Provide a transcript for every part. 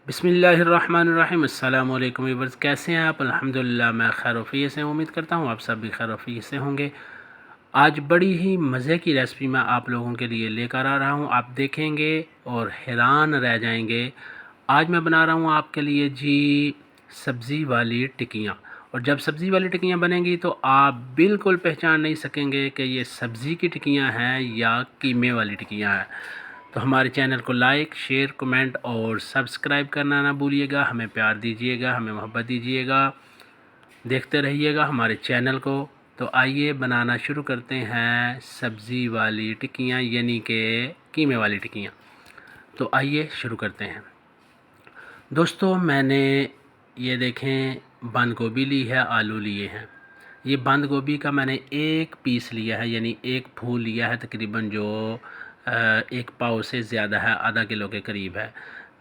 बिस्मिल्लाहिर्रहमानिर्रहीम। अस्सलाम वालेकुम व्यूअर्स, कैसे हैं आप? अल्हम्दुलिल्लाह मैं खैर वफ़ी से उम्मीद करता हूँ आप सब भी खैर वफ़ी से होंगे। आज बड़ी ही मज़े की रेसिपी मैं आप लोगों के लिए लेकर आ रहा हूँ, आप देखेंगे और हैरान रह जाएंगे। आज मैं बना रहा हूँ आपके लिए जी सब्ज़ी वाली टिक्कियाँ। और जब सब्ज़ी वाली टिक्कियाँ बनेंगी तो आप बिल्कुल पहचान नहीं सकेंगे कि ये सब्ज़ी की टिक्कियाँ हैं या कीमे वाली टिक्कियाँ हैं। तो हमारे चैनल को लाइक, शेयर, कमेंट और सब्सक्राइब करना ना भूलिएगा। हमें प्यार दीजिएगा, हमें मोहब्बत दीजिएगा, देखते रहिएगा हमारे चैनल को। तो आइए बनाना शुरू करते हैं सब्ज़ी वाली टिक्कियाँ यानी कि कीमे वाली टिक्कियाँ। तो आइए शुरू करते हैं। दोस्तों मैंने ये देखें बंद गोभी ली है, आलू लिए हैं। ये बंद गोभी का मैंने एक पीस लिया है यानी एक फूल लिया है, तकरीबन जो एक पाव से ज़्यादा है, आधा किलो के करीब है।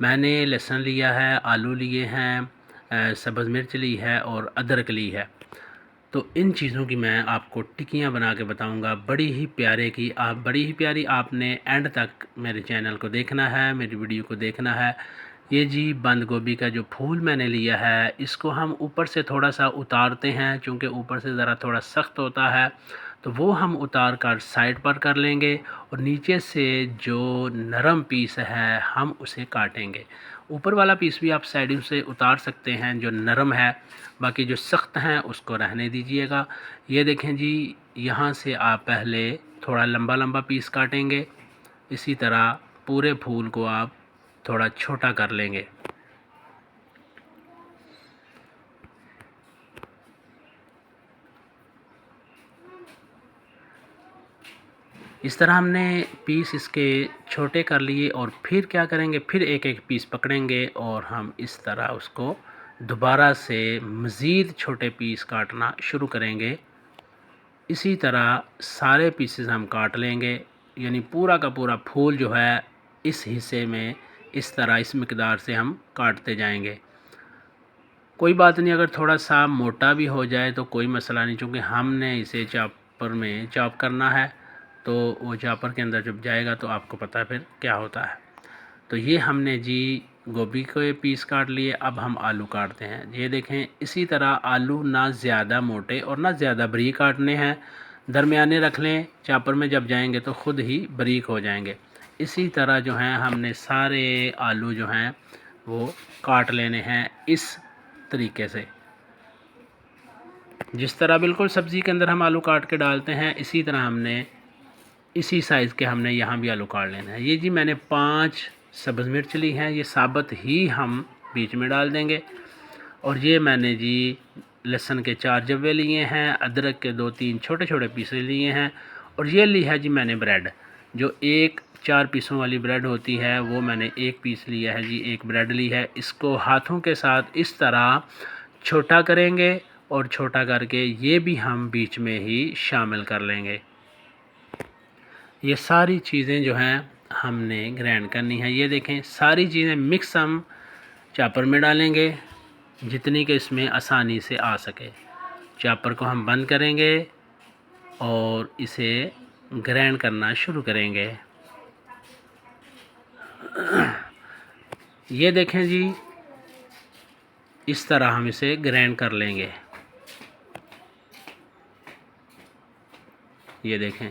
मैंने लहसुन लिया है, आलू लिए हैं, सब्ज़ मिर्च ली है और अदरक ली है। तो इन चीज़ों की मैं आपको टिक्कियाँ बना के बताऊँगा, बड़ी ही प्यारी। आपने एंड तक मेरे चैनल को देखना है, मेरी वीडियो को देखना है। ये जी बंद गोभी का जो फूल मैंने लिया है, इसको हम ऊपर से थोड़ा सा उतारते हैं, चूँकि ऊपर से ज़रा थोड़ा सख्त होता है, तो वो हम उतार कर साइड पर कर लेंगे और नीचे से जो नरम पीस है हम उसे काटेंगे। ऊपर वाला पीस भी आप साइड से उतार सकते हैं जो नरम है, बाकी जो सख्त हैं उसको रहने दीजिएगा। ये देखें जी, यहाँ से आप पहले थोड़ा लंबा लंबा पीस काटेंगे, इसी तरह पूरे फूल को आप थोड़ा छोटा कर लेंगे। इस तरह हमने पीस इसके छोटे कर लिए और फिर क्या करेंगे, फिर एक एक पीस पकड़ेंगे और हम इस तरह उसको दोबारा से मज़ीद छोटे पीस काटना शुरू करेंगे। इसी तरह सारे पीसेस हम काट लेंगे, यानी पूरा का पूरा फूल जो है इस हिस्से में इस तरह इस मिक़दार से हम काटते जाएंगे। कोई बात नहीं, अगर थोड़ा सा मोटा भी हो जाए तो कोई मसला नहीं, चूँकि हमने इसे चॉपर में चॉप करना है, तो वो चॉपर के अंदर जब जाएगा तो आपको पता है फिर क्या होता है। तो ये हमने जी गोभी के पीस काट लिए। अब हम आलू काटते हैं। ये देखें, इसी तरह आलू ना ज़्यादा मोटे और ना ज़्यादा बारीक काटने हैं, दरमियाने रख लें, चॉपर में जब जाएंगे तो ख़ुद ही बारीक हो जाएंगे। इसी तरह जो है हमने सारे आलू जो हैं वो काट लेने हैं इस तरीके से। जिस तरह बिल्कुल सब्ज़ी के अंदर हम आलू काट के डालते हैं, इसी तरह हमने इसी साइज़ के हमने यहाँ भी आलू काट लेना है। ये जी मैंने 5 सब्ज़ मिर्च ली हैं, ये साबुत ही हम बीच में डाल देंगे। और ये मैंने जी लहसुन के 4 जव्वे लिए हैं, अदरक के 2-3 छोटे छोटे पीसे लिए हैं। और ये ली है जी मैंने ब्रेड, जो एक 4 पीसों वाली ब्रेड होती है, वो मैंने एक पीस लिया है जी, एक ब्रेड ली है। इसको हाथों के साथ इस तरह छोटा करेंगे और छोटा करके ये भी हम बीच में ही शामिल कर लेंगे। ये सारी चीज़ें जो हैं हमने ग्राइंड करनी है। ये देखें, सारी चीज़ें मिक्स हम चॉपर में डालेंगे जितनी कि इसमें आसानी से आ सके। चॉपर को हम बंद करेंगे और इसे ग्राइंड करना शुरू करेंगे। ये देखें जी, इस तरह हम इसे ग्राइंड कर लेंगे। ये देखें,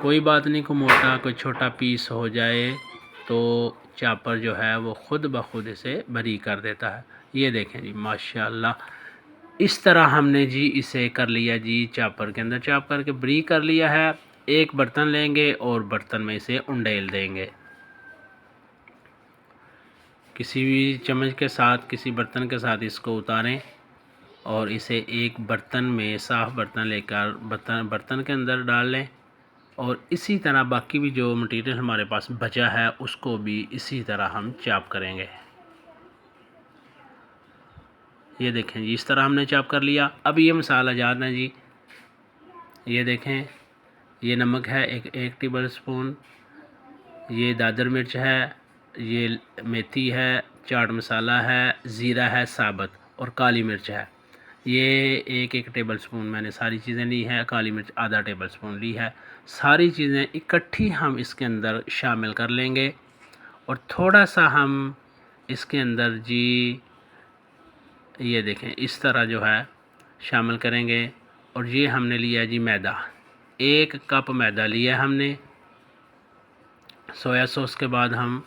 कोई बात नहीं, कोई मोटा कोई छोटा पीस हो जाए तो चॉपर जो है वो ख़ुद ब खुद इसे बारीक कर देता है। ये देखें जी, माशाल्लाह, इस तरह हमने जी इसे कर लिया जी, चॉपर के अंदर चॉप करके बारीक कर लिया है। एक बर्तन लेंगे और बर्तन में इसे उंडेल देंगे। किसी भी चम्मच के साथ, किसी बर्तन के साथ इसको उतारें और इसे एक बर्तन में, साफ़ बर्तन लेकर बर्तन के अंदर डाल लें। और इसी तरह बाकी भी जो मटेरियल हमारे पास बचा है उसको भी इसी तरह हम चॉप करेंगे। ये देखें जी, इस तरह हमने चॉप कर लिया। अब ये मसाला जार है जी, ये देखें, ये नमक है एक टेबल स्पून, ये दादर मिर्च है, ये मेथी है, चाट मसाला है, ज़ीरा है साबुत और काली मिर्च है। ये एक टेबल स्पून मैंने सारी चीज़ें ली है, काली मिर्च आधा टेबल स्पून ली है। सारी चीज़ें इकट्ठी हम इसके अंदर शामिल कर लेंगे और थोड़ा सा हम इसके अंदर जी ये देखें इस तरह जो है शामिल करेंगे। और ये हमने लिया जी मैदा, 1 कप मैदा लिया हमने। सोया सॉस के बाद हम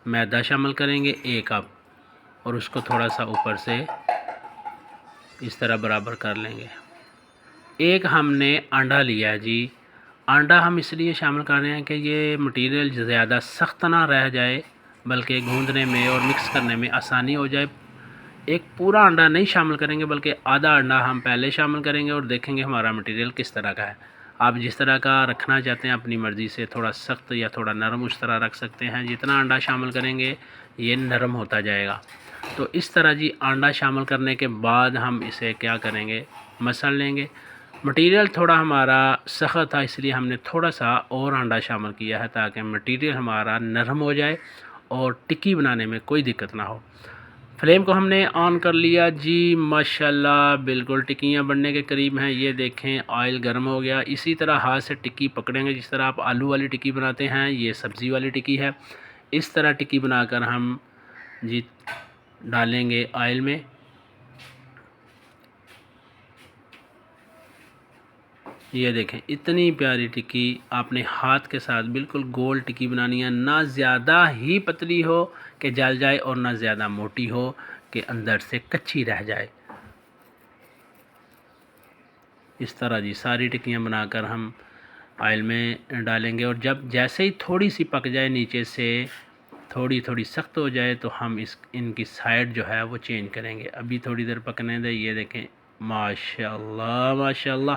मैदा शामिल करेंगे 1 कप, और उसको थोड़ा सा ऊपर से इस तरह बराबर कर लेंगे। 1 हमने अंडा लिया है जी। अंडा हम इसलिए शामिल कर रहे हैं कि ये मटेरियल ज़्यादा सख्त ना रह जाए, बल्कि गूंदने में और मिक्स करने में आसानी हो जाए। एक पूरा अंडा नहीं शामिल करेंगे, बल्कि आधा अंडा हम पहले शामिल करेंगे और देखेंगे हमारा मटेरियल किस तरह का है। आप जिस तरह का रखना चाहते हैं अपनी मर्ज़ी से, थोड़ा सख्त या थोड़ा नरम उस तरह रख सकते हैं। जितना अंडा शामिल करेंगे ये नरम होता जाएगा। तो इस तरह जी अंडा शामिल करने के बाद हम इसे क्या करेंगे, मसल लेंगे। मटेरियल थोड़ा हमारा सख्त था, इसलिए हमने थोड़ा सा और अंडा शामिल किया है ताकि मटेरियल हमारा नरम हो जाए और टिक्की बनाने में कोई दिक्कत ना हो। फ्लेम को हमने ऑन कर लिया जी। माशाल्लाह बिल्कुल टिक्कियाँ बनने के करीब हैं। ये देखें ऑयल गर्म हो गया। इसी तरह हाथ से टिक्की पकड़ेंगे जिस तरह आप आलू वाली टिक्की बनाते हैं। ये सब्ज़ी वाली टिक्की है। इस तरह टिक्की बनाकर हम जी डालेंगे ऑयल में। ये देखें इतनी प्यारी टिक्की आपने हाथ के साथ बिल्कुल गोल टिक्की बनानी है, ना ज़्यादा ही पतली हो कि जल जाए और ना ज़्यादा मोटी हो कि अंदर से कच्ची रह जाए। इस तरह जी सारी टिक्कियाँ बनाकर हम ऑयल में डालेंगे, और जब जैसे ही थोड़ी सी पक जाए, नीचे से थोड़ी थोड़ी सख्त हो जाए, तो हम इनकी साइड जो है वो चेंज करेंगे। अभी थोड़ी देर पकने दें। ये देखें माशाल्लाह माशाल्लाह।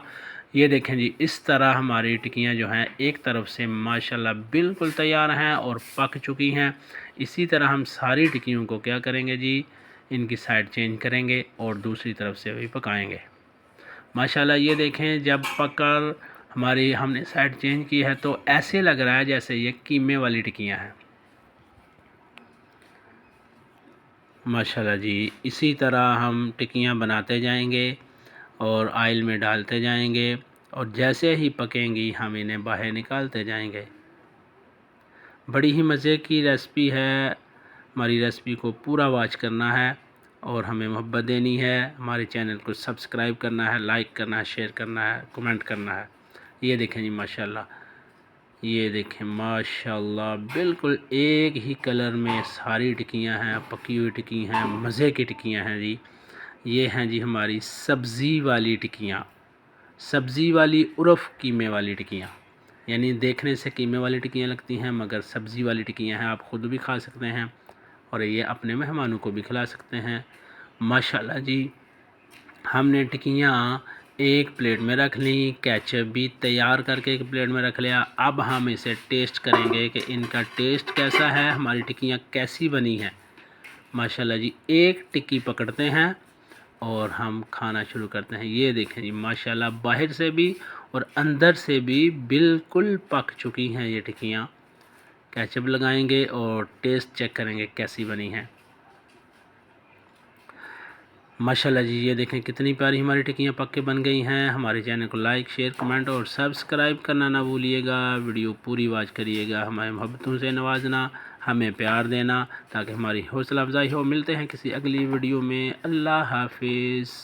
ये देखें जी इस तरह हमारी टिक्कियाँ जो हैं एक तरफ से माशाल्लाह बिल्कुल तैयार हैं और पक चुकी हैं। इसी तरह हम सारी टिक्कियों को क्या करेंगे जी, इनकी साइड चेंज करेंगे और दूसरी तरफ से भी पकाएंगे। माशाल्लाह ये देखें जब पककर हमारी हमने साइड चेंज की है तो ऐसे लग रहा है जैसे ये कीमे वाली टिक्कियाँ हैं। माशाल्लाह जी इसी तरह हम टिक्कियाँ बनाते जाएंगे और ऑयल में डालते जाएंगे, और जैसे ही पकेंगी हम इन्हें बाहर निकालते जाएंगे। बड़ी ही मज़े की रेसिपी है। हमारी रेसिपी को पूरा वॉच करना है और हमें मोहब्बत देनी है। हमारे चैनल को सब्सक्राइब करना है, लाइक करना है, शेयर करना है, कमेंट करना है। ये देखें जी माशाल्लाह, ये देखें माशाल्लाह बिल्कुल एक ही कलर में सारी टिक्कियाँ हैं, पकी हुई टिक्की हैं, मज़े की टिक्कियाँ हैं जी। ये हैं जी हमारी सब्ज़ी वाली टिक्कियाँ, सब्ज़ी वाली उर्फ़ कीमे वाली टिक्कियाँ। यानी देखने से कीमे वाली टिक्कियाँ लगती हैं, मगर सब्ज़ी वाली टिक्कियाँ हैं। आप ख़ुद भी खा सकते हैं और ये अपने मेहमानों को भी खिला सकते हैं। माशाल्लाह जी हमने टिक्कियाँ एक प्लेट में रख ली, केचप भी तैयार करके एक प्लेट में रख लिया। अब हम इसे टेस्ट करेंगे कि इनका टेस्ट कैसा है, हमारी टिक्कियाँ कैसी बनी हैं। माशाल्लाह जी एक टिक्की पकड़ते हैं और हम खाना शुरू करते हैं। ये देखें जी माशाल्लाह बाहर से भी और अंदर से भी बिल्कुल पक चुकी हैं ये टिक्कियाँ। केचप लगाएंगे और टेस्ट चेक करेंगे कैसी बनी हैं। माशाल्लाह जी ये देखें कितनी प्यारी हमारी टिक्कियाँ पक के बन गई हैं। हमारे चैनल को लाइक, शेयर, कमेंट और सब्सक्राइब करना ना भूलिएगा। वीडियो पूरी वॉच करिएगा। हमारे मोहब्बतों से नवाजना, हमें प्यार देना ताकि हमारी हौसला अफजाई हो। मिलते हैं किसी अगली वीडियो में। अल्लाह हाफिज़।